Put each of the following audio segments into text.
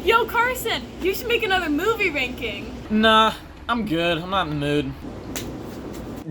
Yo, Carson, you should make another movie ranking. Nah, I'm good. I'm not in the mood.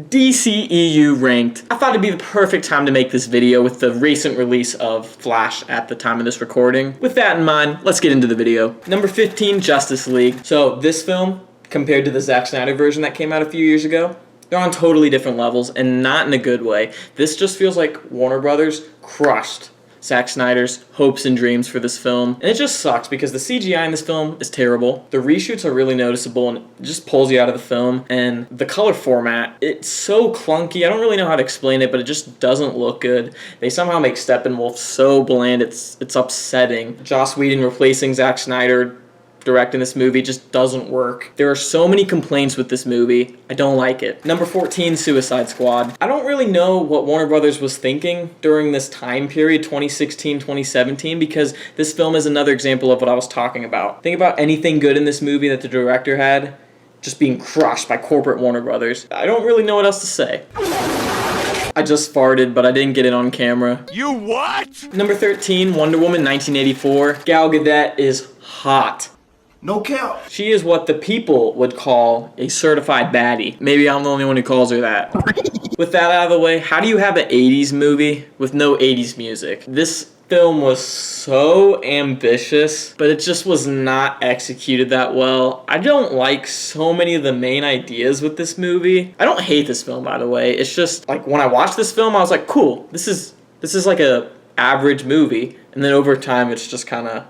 DCEU ranked. I thought it'd be the perfect time to make this video with the recent release of Flash at the time of this recording. With that in mind, let's get into the video. Number 15, Justice League. So this film, compared to the Zack Snyder version that came out a few years ago, they're on totally different levels and not in a good way. This just feels like Warner Brothers crushed Zack Snyder's hopes and dreams for this film. And it just sucks because the CGI in this film is terrible. The reshoots are really noticeable and it just pulls you out of the film. And the color format, it's so clunky. I don't really know how to explain it, but it just doesn't look good. They somehow make Steppenwolf so bland, it's upsetting. Joss Whedon replacing Zack Snyder directing this movie just doesn't work. There are so many complaints with this movie. I don't like it. Number 14, Suicide Squad. I don't really know what Warner Brothers was thinking during this time period, 2016, 2017, because this film is another example of what I was talking about. Think about anything good in this movie that the director had just being crushed by corporate Warner Brothers. I don't really know what else to say. I just farted, but I didn't get it on camera. You what? Number 13, Wonder Woman 1984. Gal Gadot is hot. No cap. She is what the people would call a certified baddie. Maybe I'm the only one who calls her that. With that out of the way, how do you have an 80s movie with no 80s music? This film was so ambitious, but it just was not executed that well. I don't like so many of the main ideas with this movie. I don't hate this film, by the way. It's just, like, when I watched this film, I was like, cool, this is like a average movie. And then over time, it's just kind of,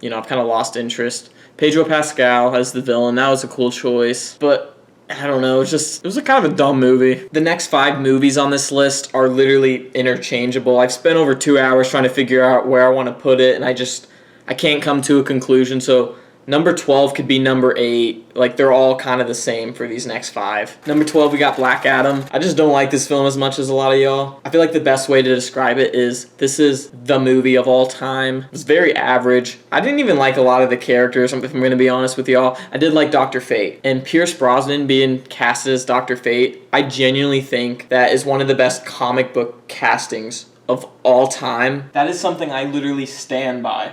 I've kind of lost interest. Pedro Pascal as the villain, that was a cool choice, but I don't know, it was a kind of a dumb movie. The next 5 movies on this list are literally interchangeable. I've spent over 2 hours trying to figure out where I want to put it, and I can't come to a conclusion, so number 12 could be number 8. Like, they're all kind of the same for these next 5. Number 12, we got Black Adam. I just don't like this film as much as a lot of y'all. I feel like the best way to describe it is this is the movie of all time. It's very average. I didn't even like a lot of the characters, if I'm going to be honest with y'all. I did like Dr. Fate. And Pierce Brosnan being casted as Dr. Fate, I genuinely think that is one of the best comic book castings of all time. That is something I literally stand by.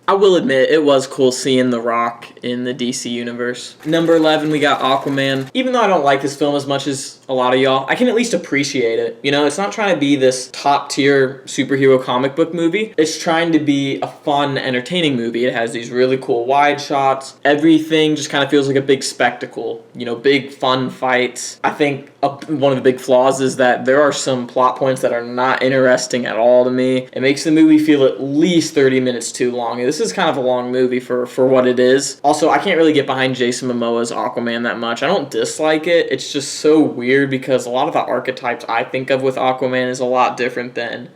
I will admit, it was cool seeing The Rock in the DC universe. Number 11, we got Aquaman. Even though I don't like this film as much as a lot of y'all, I can at least appreciate it. It's not trying to be this top-tier superhero comic book movie. It's trying to be a fun, entertaining movie. It has these really cool wide shots. Everything just kind of feels like a big spectacle. Big, fun fights. I think one of the big flaws is that there are some plot points that are not interesting at all to me. It makes the movie feel at least 30 minutes too long. This is kind of a long movie for what it is. Also, I can't really get behind Jason Momoa's Aquaman that much. I don't dislike it. It's just so weird because a lot of the archetypes I think of with Aquaman is a lot different than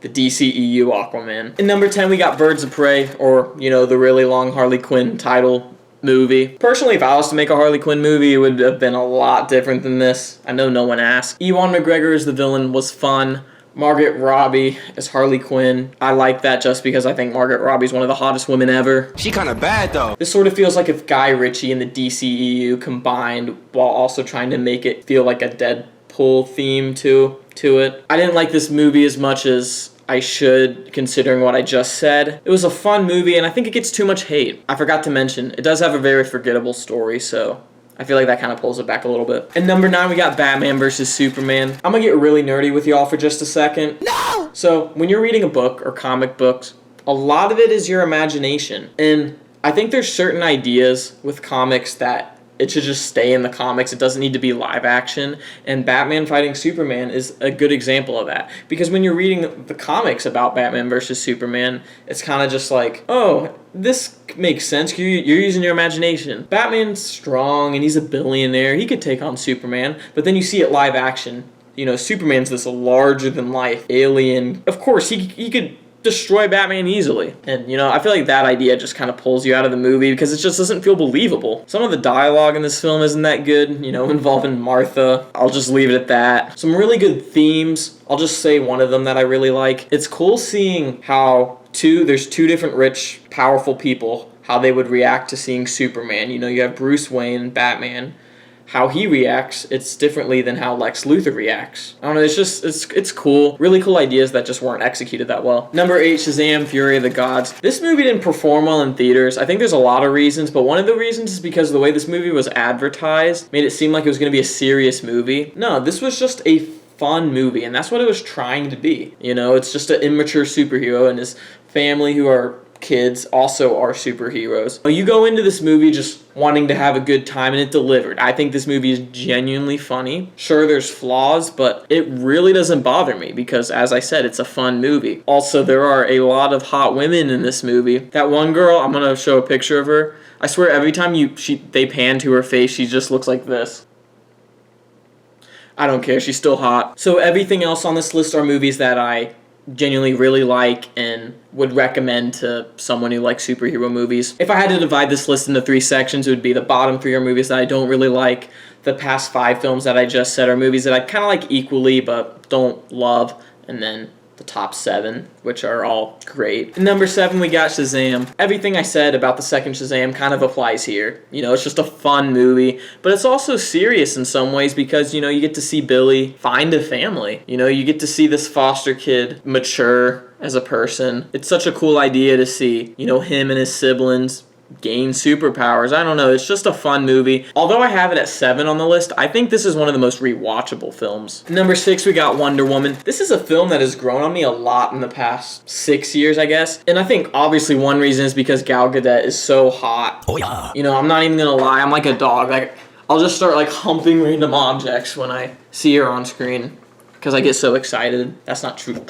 the DCEU Aquaman. In number 10, we got Birds of Prey, or, the really long Harley Quinn title movie. Personally, if I was to make a Harley Quinn movie, it would have been a lot different than this. I know no one asked. Ewan McGregor as the villain was fun. Margaret Robbie as Harley Quinn. I like that just because I think Margaret Robbie's one of the hottest women ever. She kind of bad though. This sort of feels like if Guy Ritchie and the DCEU combined while also trying to make it feel like a Deadpool theme to it. I didn't like this movie as much as I should, considering what I just said. It was a fun movie, and I think it gets too much hate. I forgot to mention, it does have a very forgettable story, so I feel like that kind of pulls it back a little bit. And number 9, we got Batman vs. Superman. I'm gonna get really nerdy with y'all for just a second. No! So, when you're reading a book or comic books, a lot of it is your imagination. And I think there's certain ideas with comics that it should just stay in the comics. It doesn't need to be live action. And Batman fighting Superman is a good example of that. Because when you're reading the comics about Batman versus Superman, it's kind of just like, oh, this makes sense. You're using your imagination. Batman's strong and he's a billionaire. He could take on Superman. But then you see it live action. Superman's this larger than life alien. Of course, he could destroy Batman easily. And, I feel like that idea just kind of pulls you out of the movie because it just doesn't feel believable. Some of the dialogue in this film isn't that good, involving Martha. I'll just leave it at that. Some really good themes. I'll just say one of them that I really like. It's cool seeing how there's 2 different rich, powerful people, how they would react to seeing Superman. You have Bruce Wayne and Batman, how he reacts, it's differently than how Lex Luthor reacts. I don't know, it's cool. Really cool ideas that just weren't executed that well. Number 8, Shazam! Fury of the Gods. This movie didn't perform well in theaters. I think there's a lot of reasons, but one of the reasons is because the way this movie was advertised made it seem like it was going to be a serious movie. No, this was just a fun movie, and that's what it was trying to be. You know, it's just an immature superhero and his family, who are kids, also are superheroes. You go into this movie just wanting to have a good time, and it delivered. I think this movie is genuinely funny. Sure, there's flaws, but it really doesn't bother me because, as I said, it's a fun movie. Also, there are a lot of hot women in this movie. That one girl, I'm gonna show a picture of her. I swear, every time they pan to her face, she just looks like this. I don't care, she's still hot. So everything else on this list are movies that I genuinely really like and would recommend to someone who likes superhero movies. If I had to divide this list into 3 sections, it would be the bottom 3 are movies that I don't really like. The past 5 films that I just said are movies that I kind of like equally but don't love. And then the top 7, which are all great. And number 7, we got Shazam. Everything I said about the second Shazam kind of applies here. You know, it's just a fun movie, but it's also serious in some ways because, you know, you get to see Billy find a family. You know, you get to see this foster kid mature as a person. It's such a cool idea to see, you know, him and his siblings gain superpowers. I don't know, it's just a fun movie. Although I have it at 7 on the list, I think this is one of the most rewatchable films. Number 6, we got Wonder Woman. This is a film that has grown on me a lot in the past 6 years, I guess. And I think obviously one reason is because Gal Gadot is so hot. Oh yeah. You know, I'm not even gonna lie, I'm like a dog. Like, I'll just start like humping random objects when I see her on screen because I get so excited. That's not true.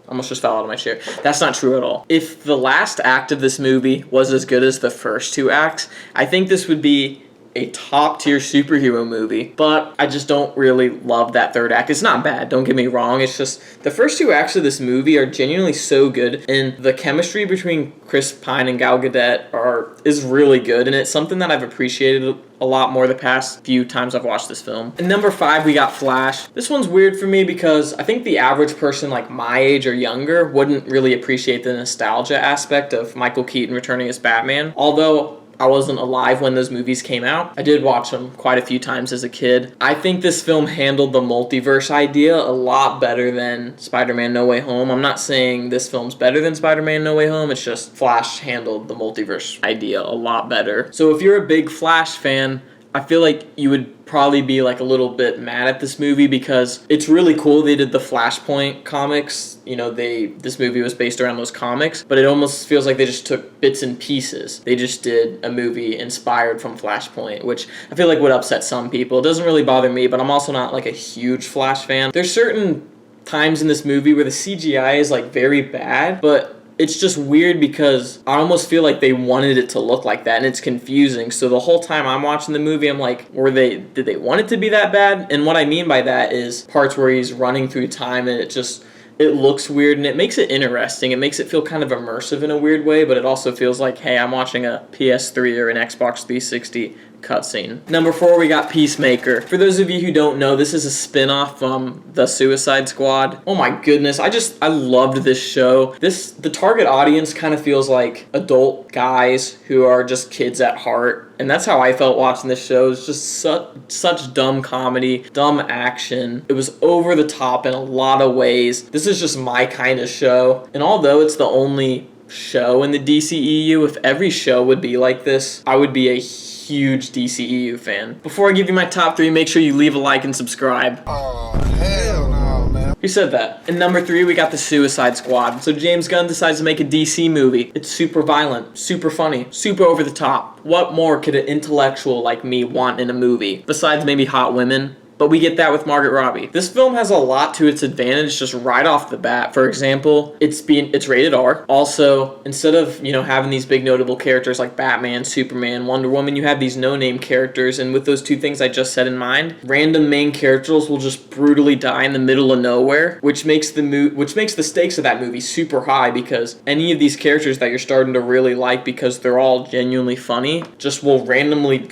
Almost just fell out of my chair. That's not true at all. If the last act of this movie was as good as the first 2 acts, I think this would be a top-tier superhero movie, but I just don't really love that 3rd act. It's not bad, don't get me wrong. It's just the first 2 acts of this movie are genuinely so good, and the chemistry between Chris Pine and Gal Gadot is really good, and it's something that I've appreciated a lot more the past few times I've watched this film. And number 5, we got Flash. This one's weird for me because I think the average person like my age or younger wouldn't really appreciate the nostalgia aspect of Michael Keaton returning as Batman. Although I wasn't alive when those movies came out, I did watch them quite a few times as a kid. I think this film handled the multiverse idea a lot better than Spider-Man No Way Home. I'm not saying this film's better than Spider-Man No Way Home, it's just Flash handled the multiverse idea a lot better. So if you're a big Flash fan, I feel like you would probably be like a little bit mad at this movie because it's really cool they did the Flashpoint comics. You know, this movie was based around those comics, but it almost feels like they just took bits and pieces. They just did a movie inspired from Flashpoint, which I feel like would upset some people. It doesn't really bother me, but I'm also not like a huge Flash fan. There's certain times in this movie where the CGI is like very bad, but it's just weird because I almost feel like they wanted it to look like that, and it's confusing. So the whole time I'm watching the movie, I'm like, did they want it to be that bad? And what I mean by that is parts where he's running through time and it looks weird, and it makes it interesting. It makes it feel kind of immersive in a weird way, but it also feels like, hey, I'm watching a PS3 or an Xbox 360 cutscene. Number 4, we got Peacemaker. For those of you who don't know, this is a spin-off from The Suicide Squad. Oh my goodness, I loved this show. The target audience kind of feels like adult guys who are just kids at heart. And that's how I felt watching this show. It's just such dumb comedy, dumb action. It was over the top in a lot of ways. This is just my kind of show. And although it's the only show in the DCEU, if every show would be like this, I would be a huge DCEU fan. Before I give you my top 3, make sure you leave a like and subscribe. Oh, hell no, man. Who said that? In number 3, we got The Suicide Squad. So James Gunn decides to make a DC movie. It's super violent, super funny, super over the top. What more could an intellectual like me want in a movie? Besides maybe hot women? But we get that with Margot Robbie. This film has a lot to its advantage just right off the bat. For example, it's rated R. Also, instead of, having these big notable characters like Batman, Superman, Wonder Woman, you have these no-name characters, and with those 2 things I just said in mind, random main characters will just brutally die in the middle of nowhere, which makes the stakes of that movie super high because any of these characters that you're starting to really like because they're all genuinely funny just will randomly,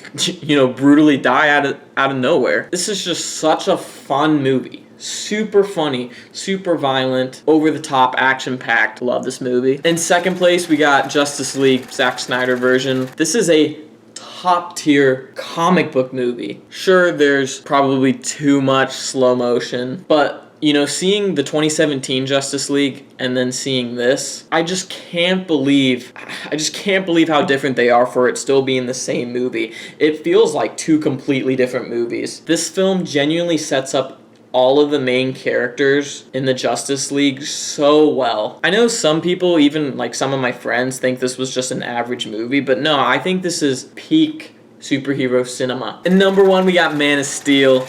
brutally die out of nowhere. This is just such a fun movie. Super funny, super violent, over-the-top, action-packed. Love this movie. In second place, we got Justice League, Zack Snyder version. This is a top tier comic book movie. Sure, there's probably too much slow motion, but you know, seeing the 2017 Justice League and then seeing this, I just can't believe how different they are for it still being the same movie. It feels like two completely different movies. This film genuinely sets up all of the main characters in the Justice League so well. I know some people, even like some of my friends, think this was just an average movie, but no, I think this is peak superhero cinema. And number one, we got Man of Steel.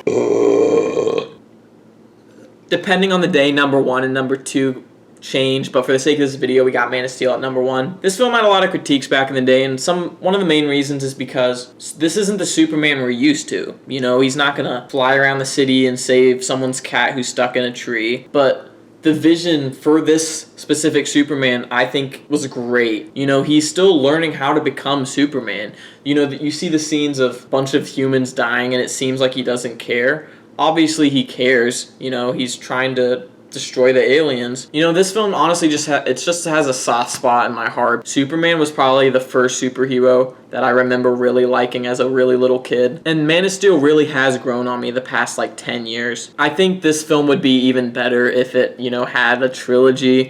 Depending on the day, number one and number two change, but for the sake of this video, we got Man of Steel at number one. This film had a lot of critiques back in the day, and one of the main reasons is because this isn't the Superman we're used to. You know, he's not gonna fly around the city and save someone's cat who's stuck in a tree, but the vision for this specific Superman, I think, was great. You know, he's still learning how to become Superman. You know, you see the scenes of a bunch of humans dying, and it seems like he doesn't care. Obviously he cares, you know, he's trying to destroy the aliens. You know, this film honestly just has a soft spot in my heart. Superman was probably the first superhero that I remember really liking as a really little kid. And Man of Steel really has grown on me the past like 10 years. I think this film would be even better if it, you know, had a trilogy